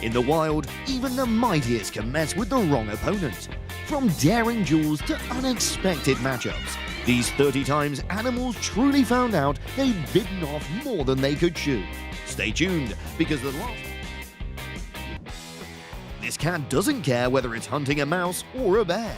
In the wild, even the mightiest can mess with the wrong opponent. From daring duels to unexpected matchups, these 30 times animals truly found out they'd bitten off more than they could chew. Stay tuned, because the last... This cat doesn't care whether it's hunting a mouse or a bear.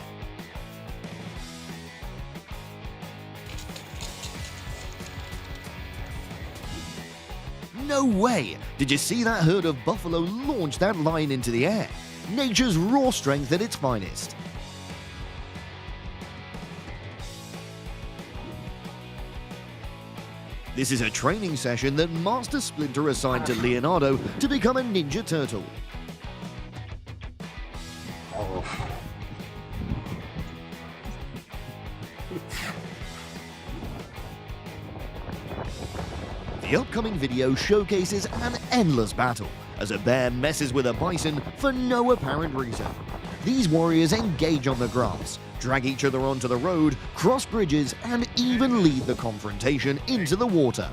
No way! Did you see that herd of buffalo launch that lion into the air? Nature's raw strength at its finest. This is a training session that Master Splinter assigned to Leonardo to become a Ninja Turtle. The upcoming video showcases an endless battle as a bear messes with a bison for no apparent reason. These warriors engage on the grass, drag each other onto the road, cross bridges, and even lead the confrontation into the water.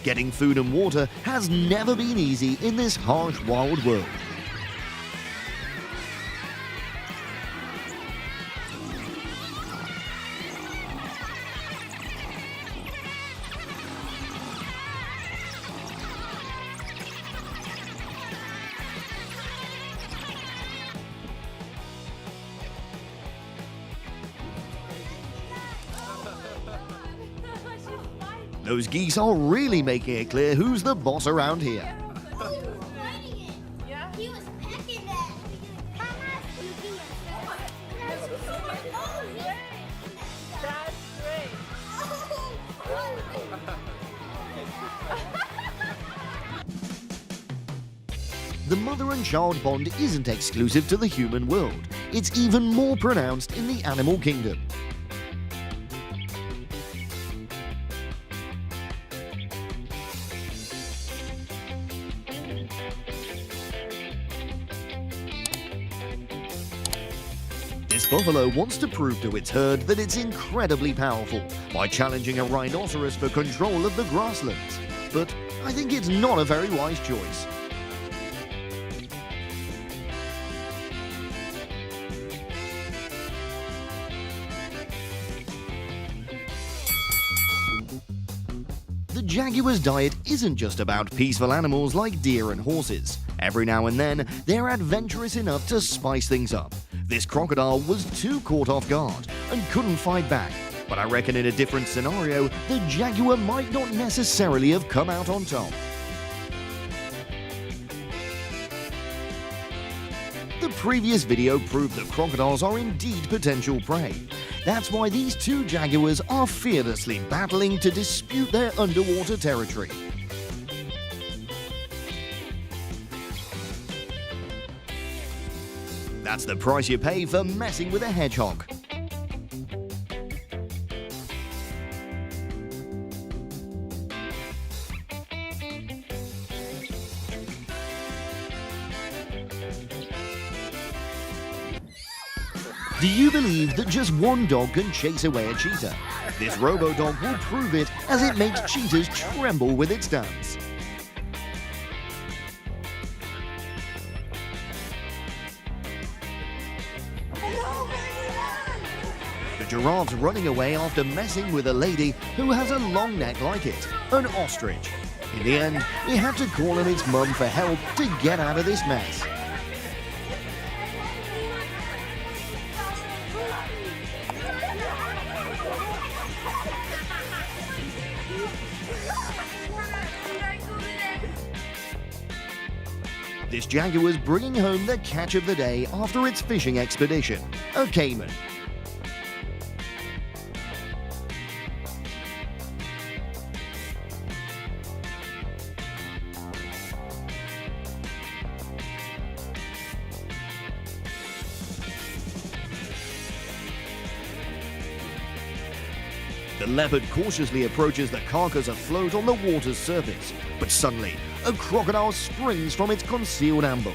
Getting food and water has never been easy in this harsh, wild world. Those geese are really making it clear who's the boss around here. He was pecking that. That's great. The mother and child bond isn't exclusive to the human world. It's even more pronounced in the animal kingdom. This buffalo wants to prove to its herd that it's incredibly powerful by challenging a rhinoceros for control of the grasslands. But I think it's not a very wise choice. The jaguar's diet isn't just about peaceful animals like deer and horses. Every now and then, they're adventurous enough to spice things up. This crocodile was too caught off guard and couldn't fight back, but I reckon in a different scenario, the jaguar might not necessarily have come out on top. The previous video proved that crocodiles are indeed potential prey. That's why these two jaguars are fearlessly battling to dispute their underwater territory. That's the price you pay for messing with a hedgehog. Do you believe that just one dog can chase away a cheetah? This robo-dog will prove it as it makes cheetahs tremble with its dance. The giraffe's running away after messing with a lady who has a long neck like it, an ostrich. In the end, it had to call on its mum for help to get out of this mess. This jaguar's bringing home the catch of the day after its fishing expedition, a caiman. The leopard cautiously approaches the carcass afloat on the water's surface, but suddenly, a crocodile springs from its concealed ambush.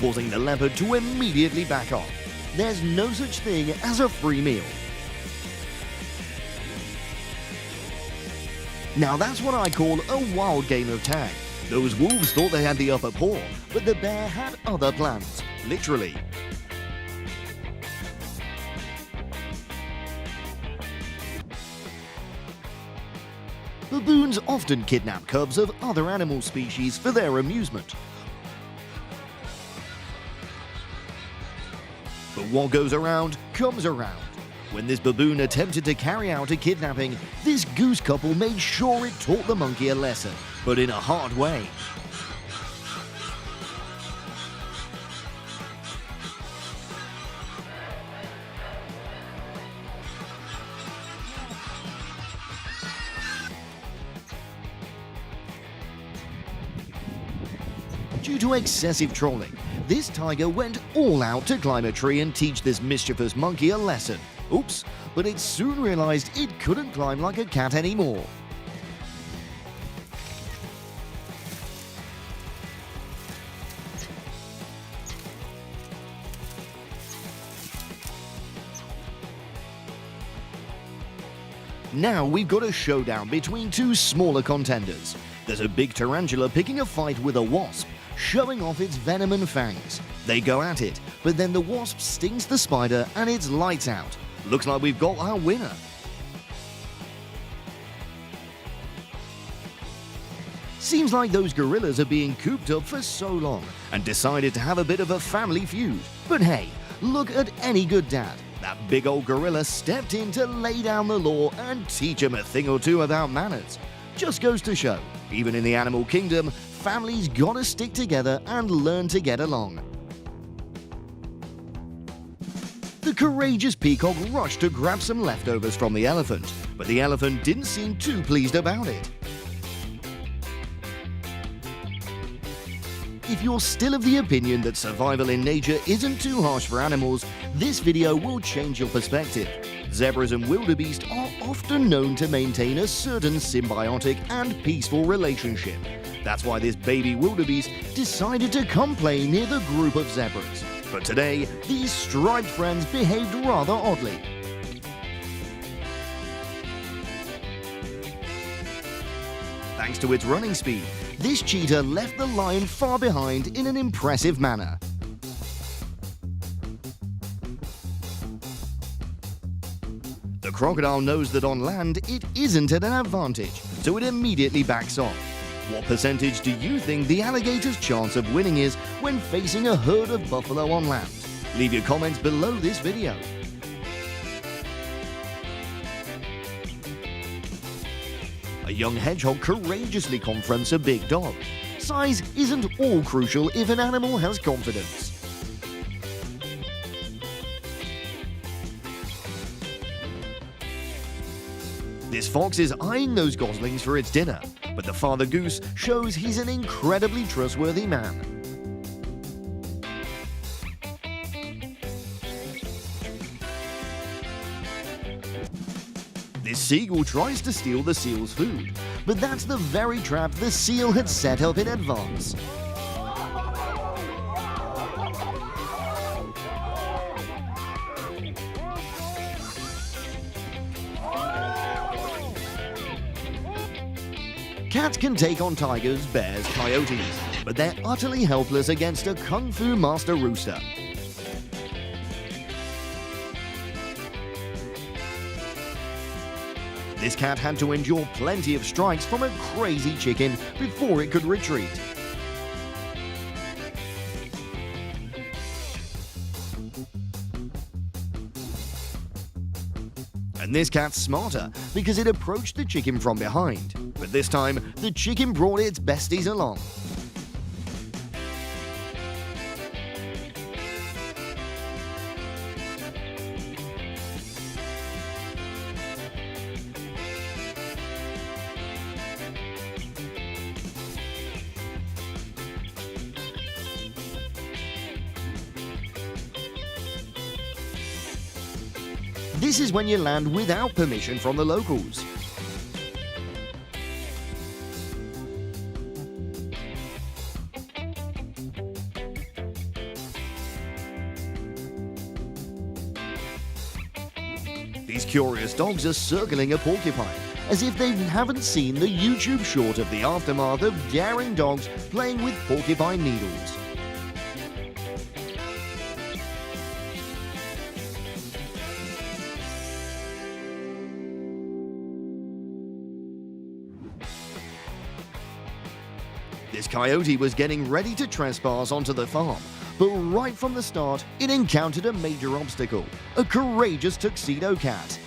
causing the leopard to immediately back off. There's no such thing as a free meal. Now that's what I call a wild game of tag. Those wolves thought they had the upper paw, but the bear had other plans, literally. Baboons often kidnap cubs of other animal species for their amusement. But what goes around comes around. When this baboon attempted to carry out a kidnapping, this goose couple made sure it taught the monkey a lesson, but in a hard way. Due to excessive trolling, this tiger went all out to climb a tree and teach this mischievous monkey a lesson. Oops, but it soon realized it couldn't climb like a cat anymore. Now we've got a showdown between two smaller contenders. There's a big tarantula picking a fight with a wasp, showing off its venom and fangs. They go at it, but then the wasp stings the spider and it's lights out. Looks like we've got our winner. Seems like those gorillas are being cooped up for so long and decided to have a bit of a family feud. But hey, look at any good dad. That big old gorilla stepped in to lay down the law and teach him a thing or two about manners. Just goes to show, even in the animal kingdom, families gotta stick together and learn to get along. The courageous peacock rushed to grab some leftovers from the elephant, but the elephant didn't seem too pleased about it. If you're still of the opinion that survival in nature isn't too harsh for animals, this video will change your perspective. Zebras and wildebeest are often known to maintain a certain symbiotic and peaceful relationship. That's why this baby wildebeest decided to come play near the group of zebras. But today, these striped friends behaved rather oddly. Thanks to its running speed, this cheetah left the lion far behind in an impressive manner. The crocodile knows that on land it isn't at an advantage, so it immediately backs off. What percentage do you think the alligator's chance of winning is when facing a herd of buffalo on land? Leave your comments below this video. A young hedgehog courageously confronts a big dog. Size isn't all crucial if an animal has confidence. This fox is eyeing those goslings for its dinner, but the father goose shows he's an incredibly trustworthy man. This seagull tries to steal the seal's food, but that's the very trap the seal had set up in advance. Cats can take on tigers, bears, coyotes, but they're utterly helpless against a kung fu master rooster. This cat had to endure plenty of strikes from a crazy chicken before it could retreat. And this cat's smarter because it approached the chicken from behind. But this time, the chicken brought its besties along. This is when you land without permission from the locals. These curious dogs are circling a porcupine, as if they haven't seen the YouTube short of the aftermath of daring dogs playing with porcupine needles. This coyote was getting ready to trespass onto the farm, but right from the start, it encountered a major obstacle: a courageous tuxedo cat.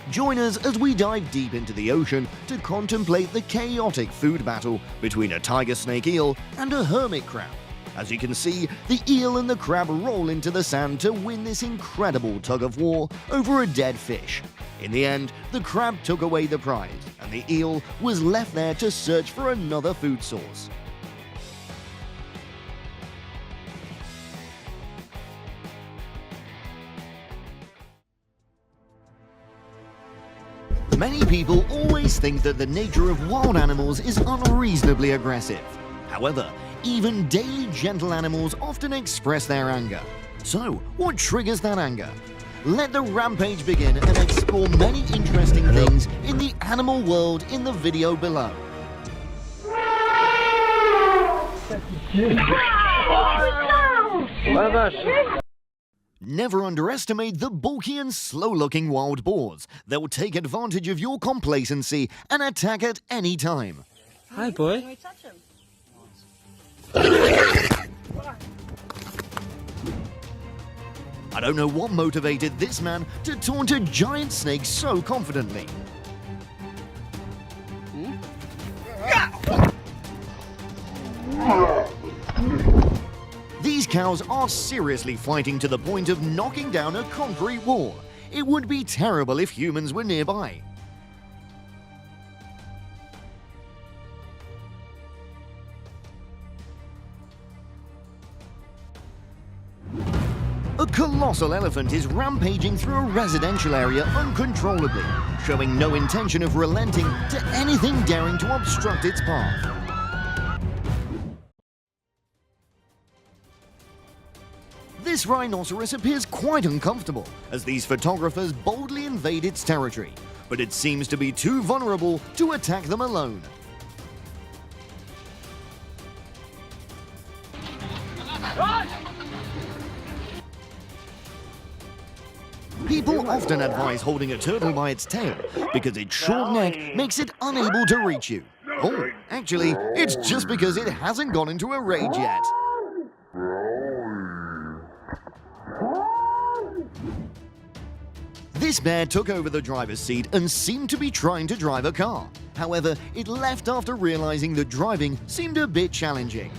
Join us as we dive deep into the ocean to contemplate the chaotic food battle between a tiger snake eel and a hermit crab. As you can see, the eel and the crab roll into the sand to win this incredible tug-of-war over a dead fish. In the end, the crab took away the prize, and the eel was left there to search for another food source. Many people always think that the nature of wild animals is unreasonably aggressive. However, even daily gentle animals often express their anger. So, what triggers that anger? Let the rampage begin and explore many interesting things in the animal world in the video below. Never underestimate the bulky and slow-looking wild boars. They'll take advantage of your complacency and attack at any time. Hi, boy. Can we touch him? I don't know what motivated this man to taunt a giant snake so confidently. These cows are seriously fighting to the point of knocking down a concrete wall. It would be terrible if humans were nearby. A colossal elephant is rampaging through a residential area uncontrollably, showing no intention of relenting to anything daring to obstruct its path. This rhinoceros appears quite uncomfortable as these photographers boldly invade its territory, but it seems to be too vulnerable to attack them alone. People often advise holding a turtle by its tail because its short neck makes it unable to reach you. Oh, actually, it's just because it hasn't gone into a rage yet. This bear took over the driver's seat and seemed to be trying to drive a car. However, it left after realizing that driving seemed a bit challenging.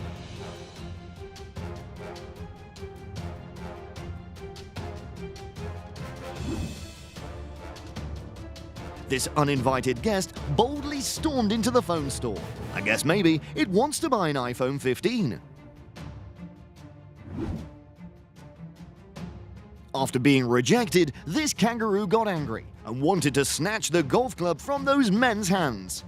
This uninvited guest boldly stormed into the phone store. I guess maybe it wants to buy an iPhone 15. After being rejected, this kangaroo got angry and wanted to snatch the golf club from those men's hands.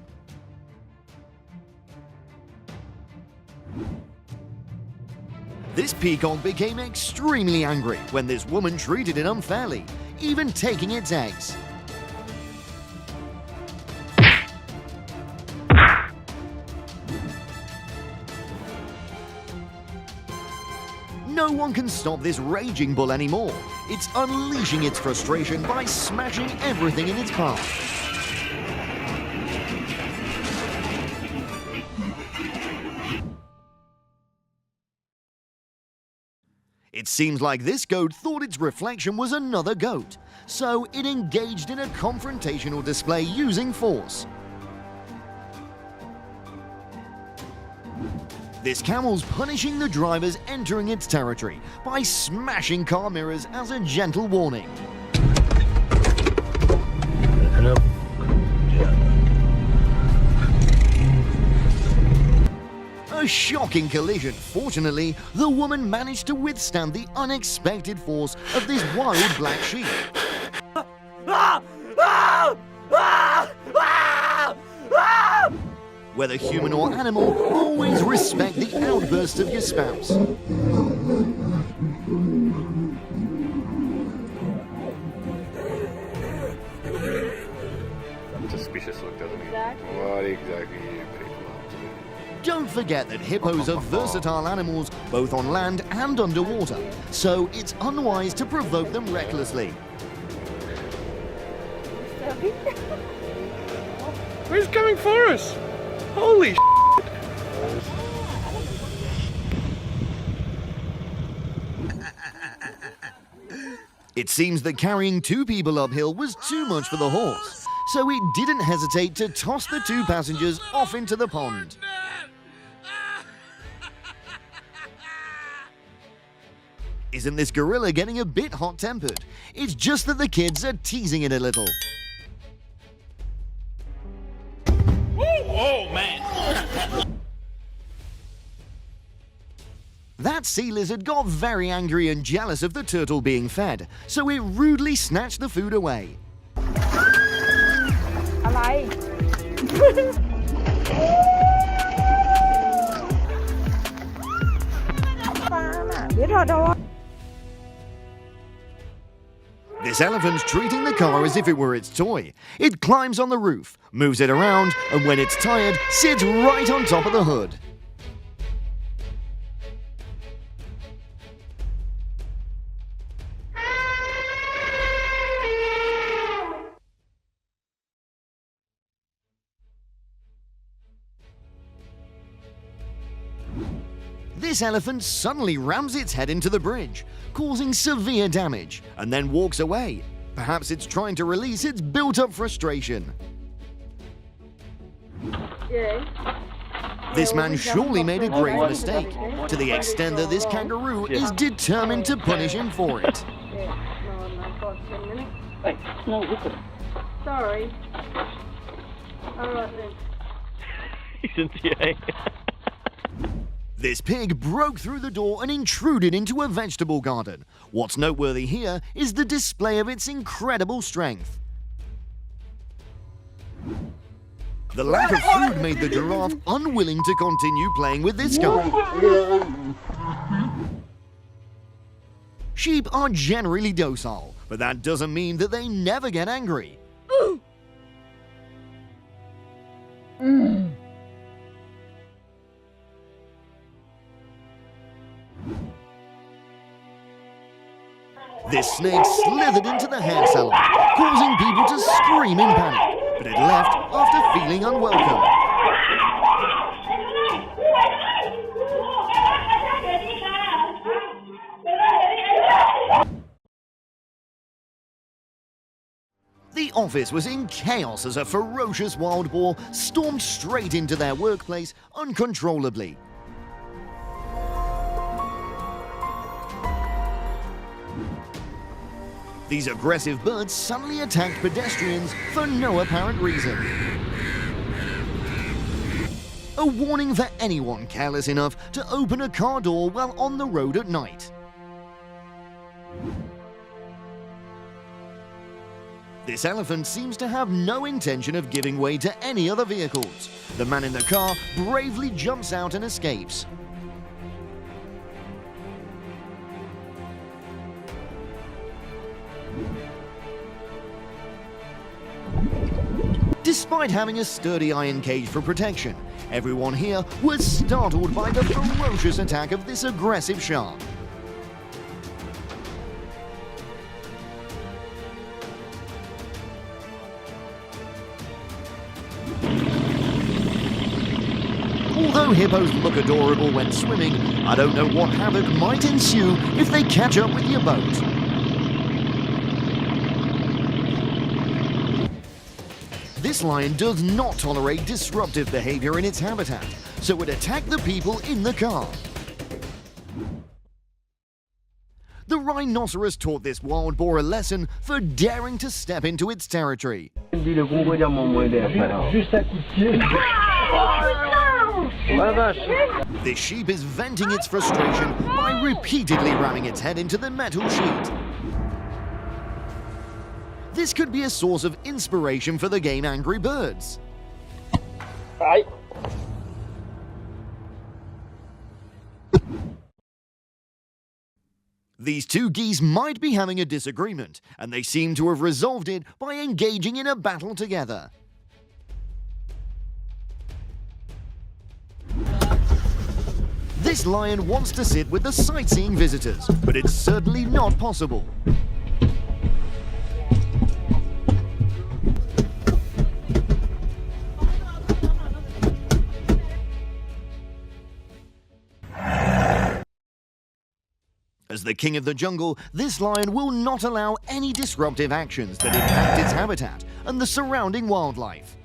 This peacock became extremely angry when this woman treated it unfairly, even taking its eggs. No one can stop this raging bull anymore. It's unleashing its frustration by smashing everything in its path. It seems like this goat thought its reflection was another goat, so it engaged in a confrontational display using force. This camel's punishing the drivers entering its territory by smashing car mirrors as a gentle warning. A shocking collision. Fortunately, the woman managed to withstand the unexpected force of this wild black sheep. whether human or animal, always respect the outbursts of your spouse. Suspicious look, doesn't he? Exactly. What exactly are you people up to? Don't forget that hippos are versatile animals both on land and underwater, so it's unwise to provoke them recklessly. Where's coming for us? Holy It seems that carrying 2 people uphill was too much for the horse, so it didn't hesitate to toss the 2 passengers off into the pond. Isn't this gorilla getting a bit hot-tempered? It's just that the kids are teasing it a little. Oh, man. That sea lizard got very angry and jealous of the turtle being fed, so it rudely snatched the food away. อะไร ปลาน่ะเดี๋ยวถอดเอา This elephant's treating the car as if it were its toy. It climbs on the roof, moves it around, and when it's tired, sits right on top of the hood. This elephant suddenly rams its head into the bridge, causing severe damage, and then walks away. Perhaps it's trying to release its built-up frustration. This man surely made a grave mistake, to the extent that this kangaroo is determined to punish him for it. Sorry. Alright then. This pig broke through the door and intruded into a vegetable garden. What's noteworthy here is the display of its incredible strength. The lack of food made the giraffe unwilling to continue playing with this guy. Sheep are generally docile, but that doesn't mean that they never get angry. This snake slithered into the hair salon, causing people to scream in panic, but it left after feeling unwelcome. The office was in chaos as a ferocious wild boar stormed straight into their workplace uncontrollably. These aggressive birds suddenly attacked pedestrians for no apparent reason. A warning for anyone careless enough to open a car door while on the road at night. This elephant seems to have no intention of giving way to any other vehicles. The man in the car bravely jumps out and escapes. Despite having a sturdy iron cage for protection, everyone here was startled by the ferocious attack of this aggressive shark. Although hippos look adorable when swimming, I don't know what havoc might ensue if they catch up with your boat. This lion does not tolerate disruptive behavior in its habitat, so it attacked the people in the car. The rhinoceros taught this wild boar a lesson for daring to step into its territory. This sheep is venting its frustration by repeatedly ramming its head into the metal sheet. This could be a source of inspiration for the game Angry Birds. These two geese might be having a disagreement, and they seem to have resolved it by engaging in a battle together. This lion wants to sit with the sightseeing visitors, but it's certainly not possible. As the king of the jungle, this lion will not allow any disruptive actions that impact its habitat and the surrounding wildlife.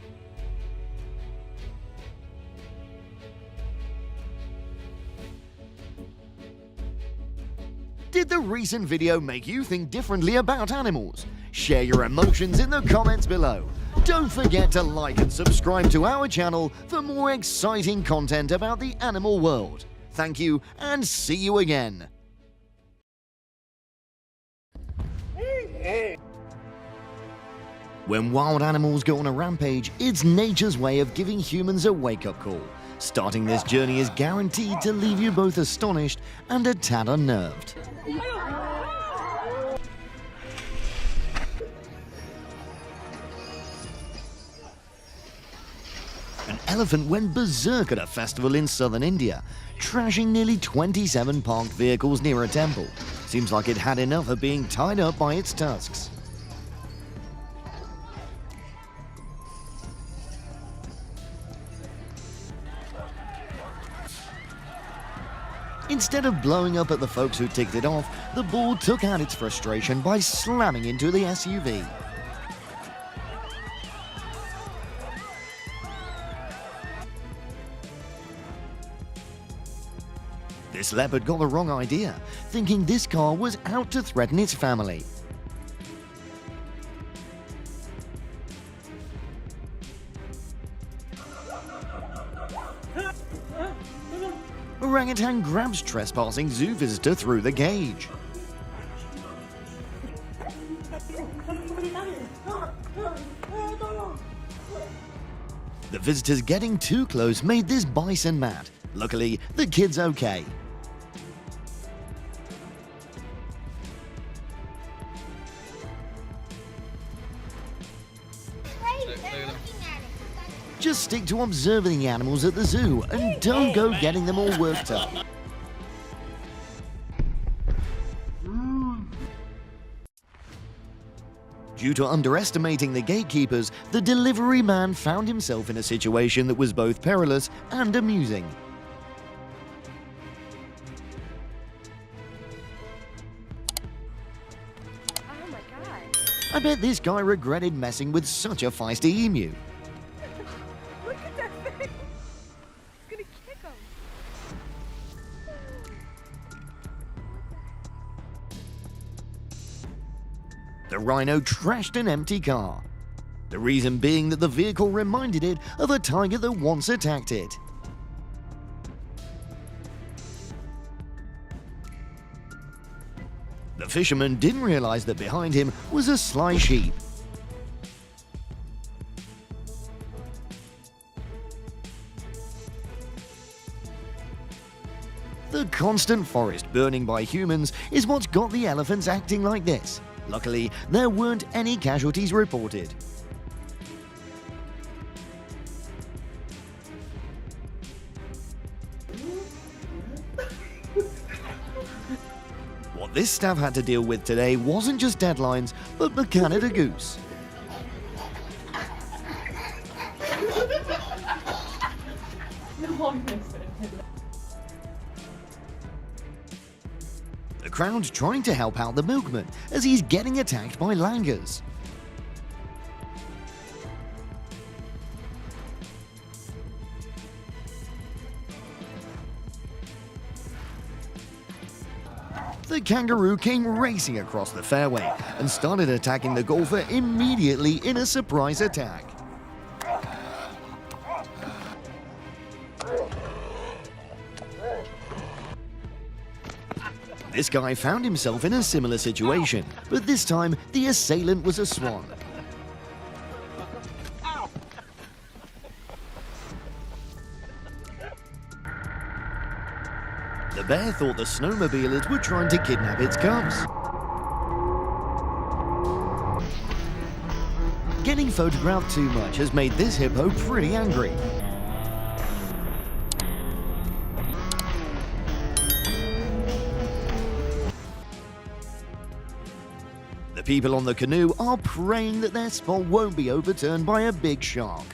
Did the recent video make you think differently about animals? Share your emotions in the comments below. Don't forget to like and subscribe to our channel for more exciting content about the animal world. Thank you, and see you again. When wild animals go on a rampage, it's nature's way of giving humans a wake-up call. Starting this journey is guaranteed to leave you both astonished and a tad unnerved. An elephant went berserk at a festival in southern India, trashing nearly 27 parked vehicles near a temple. Seems like it had enough of being tied up by its tusks. Instead of blowing up at the folks who ticked it off, the bull took out its frustration by slamming into the SUV. This leopard got the wrong idea, thinking this car was out to threaten its family. Orangutan grabs trespassing zoo visitor through the cage. The visitors getting too close made this bison mad. Luckily, the kid's okay. Just stick to observing the animals at the zoo and don't go getting them all worked up. Due to underestimating the gatekeepers, the delivery man found himself in a situation that was both perilous and amusing. Oh my god. I bet this guy regretted messing with such a feisty emu. Look at that thing. It's gonna kick him. The rhino trashed an empty car. The reason being that the vehicle reminded it of a tiger that once attacked it. The fisherman didn't realize that behind him was a sly sheep. The constant forest burning by humans is what's got the elephants acting like this. Luckily, there weren't any casualties reported. What this staff had to deal with today wasn't just deadlines, but the Canada goose. The crowd's trying to help out the milkman as he's getting attacked by langurs. The kangaroo came racing across the fairway and started attacking the golfer immediately in a surprise attack. This guy found himself in a similar situation, but this time the assailant was a swan. The bear thought the snowmobilers were trying to kidnap its cubs. Getting photographed too much has made this hippo pretty angry. The people on the canoe are praying that their spot won't be overturned by a big shark.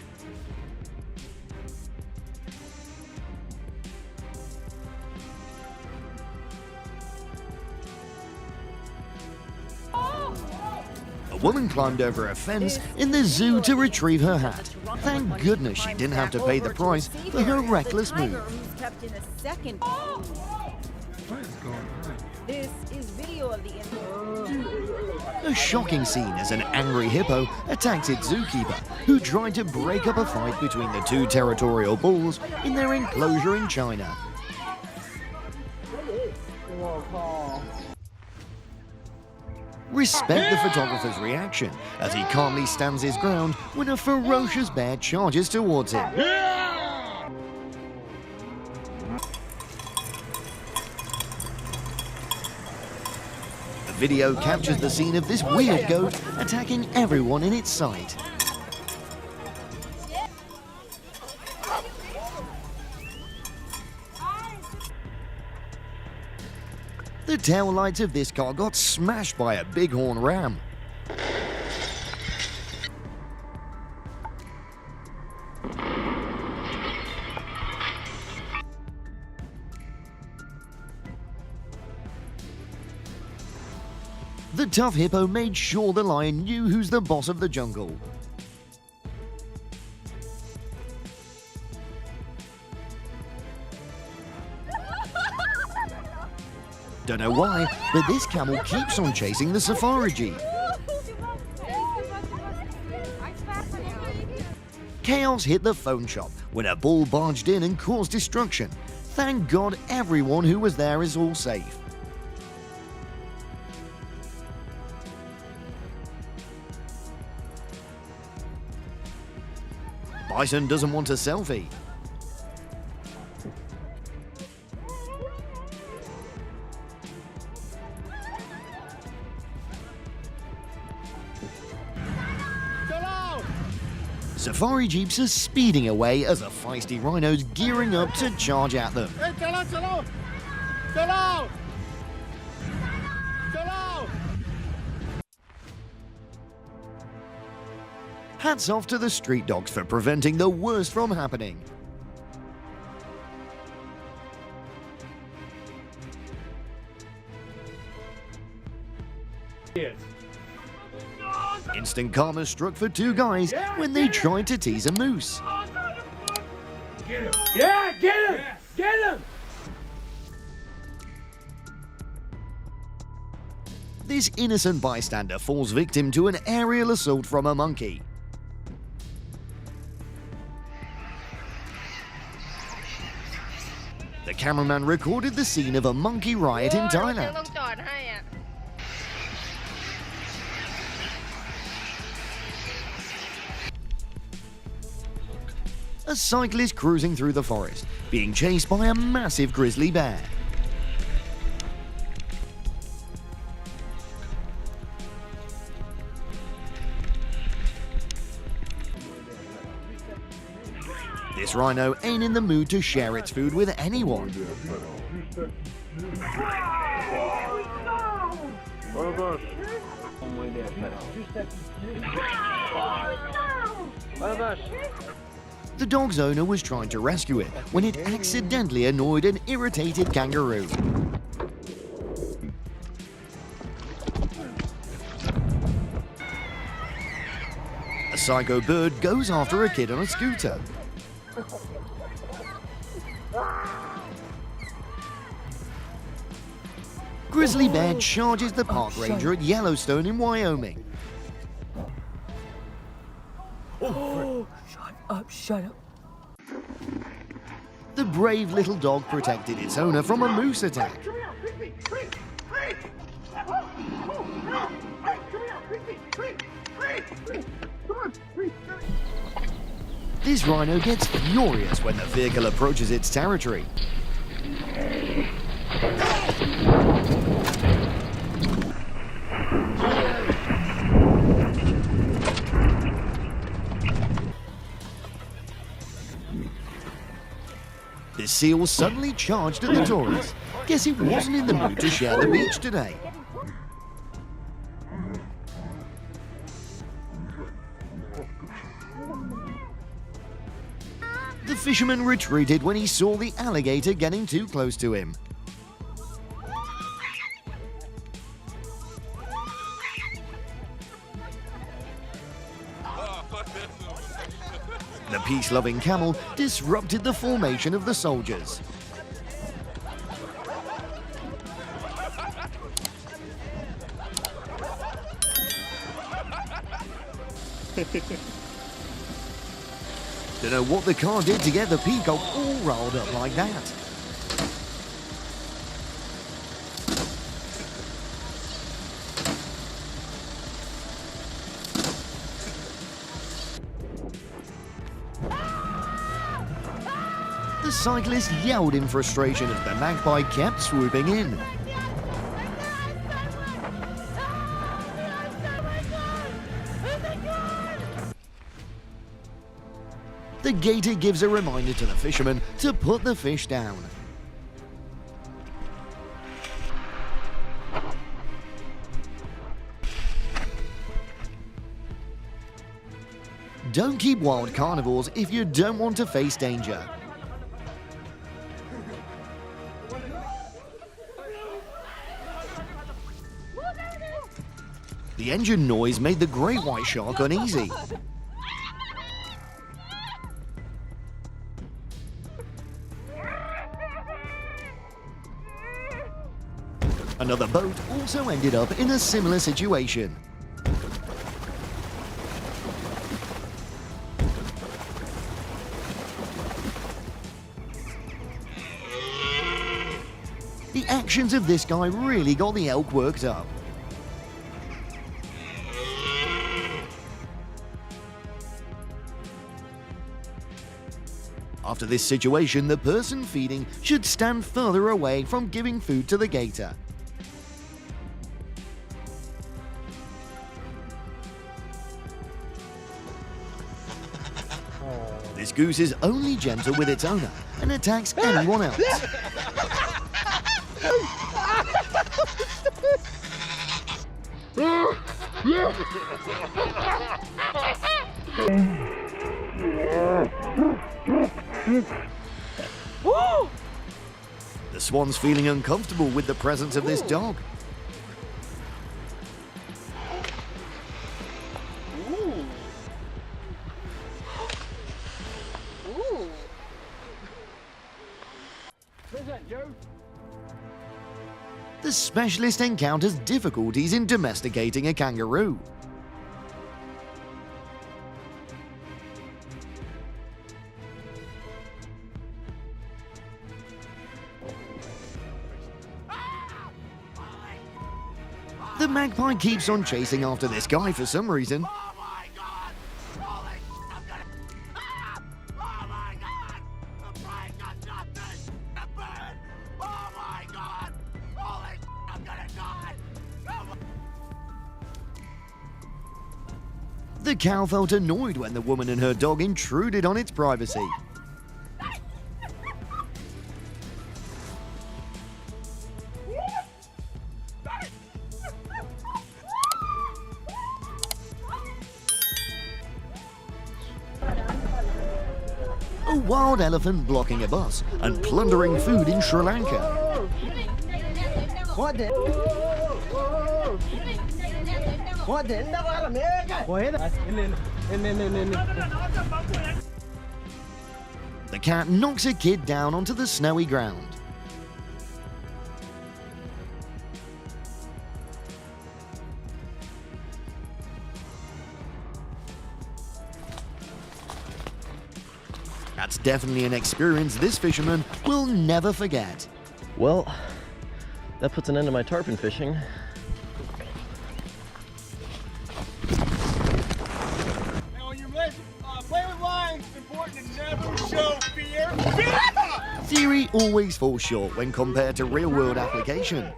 A woman climbed over a fence in the zoo to retrieve her hat. Thank goodness she didn't have to pay the price for her reckless move. This is video of the A shocking scene as an angry hippo attacked its zookeeper, who tried to break up a fight between the two territorial bulls in their enclosure in China. Respect the photographer's reaction as he calmly stands his ground when a ferocious bear charges towards him. The video captures the scene of this weird goat attacking everyone in its sight. The tail lights of this car got smashed by a bighorn ram. The tough hippo made sure the lion knew who's the boss of the jungle. Don't know why, but this camel keeps on chasing the safari jeep. Chaos hit the phone shop when a bull barged in and caused destruction. Thank God everyone who was there is all safe. Bison doesn't want a selfie. Safari jeeps are speeding away as a feisty rhino's gearing up to charge at them. Hats off to the street dogs for preventing the worst from happening. Instant karma struck for two guys when they tried to tease a moose. Get him! Yeah, get him! Get him! This innocent bystander falls victim to an aerial assault from a monkey. The cameraman recorded the scene of a monkey riot in Thailand. A cyclist cruising through the forest, being chased by a massive grizzly bear. This rhino ain't in the mood to share its food with anyone. The dog's owner was trying to rescue it when it accidentally annoyed an irritated kangaroo. A psycho bird goes after a kid on a scooter. Grizzly bear charges the park ranger at Yellowstone in Wyoming. Shut up. The brave little dog protected its owner from a moose attack. This rhino gets furious when the vehicle approaches its territory. The seal suddenly charged at the tourists. Guess it wasn't in the mood to share the beach today. The fisherman retreated when he saw the alligator getting too close to him. The peace-loving camel disrupted the formation of the soldiers. Don't know what the car did to get the peacock all rolled up like that. The cyclist yelled in frustration as the magpie kept swooping in. The gator gives a reminder to the fisherman to put the fish down. Don't keep wild carnivores if you don't want to face danger. The engine noise made the great white shark uneasy. Another boat also ended up in a similar situation. The actions of this guy really got the elk worked up. After this situation, the person feeding should stand further away from giving food to the gator. This goose is only gentle with its owner and attacks anyone else. The swan's feeling uncomfortable with the presence of this dog. The specialist encounters difficulties in domesticating a kangaroo. The magpie keeps on chasing after this guy for some reason. The cow felt annoyed when the woman and her dog intruded on its privacy. A wild elephant blocking a bus and plundering food in Sri Lanka. The cat knocks a kid down onto the snowy ground. That's definitely an experience this fisherman will never forget. Well, that puts an end to my tarpon fishing. Now, when you play with lines, it's important to never show fear. theory always falls short when compared to real-world application.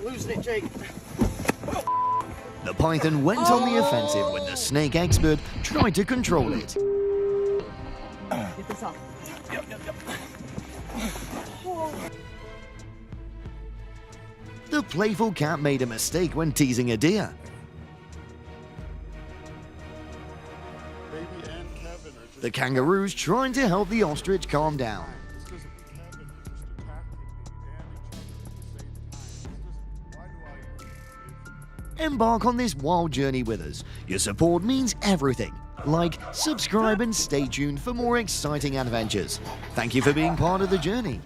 Losing it, Jake. The python went on the offensive when the snake expert tried to control it. Get this off. The playful cat made a mistake when teasing a deer. The kangaroo's trying to help the ostrich calm down. Embark on this wild journey with us. Your support means everything. Like, subscribe and stay tuned for more exciting adventures. Thank you for being part of the journey.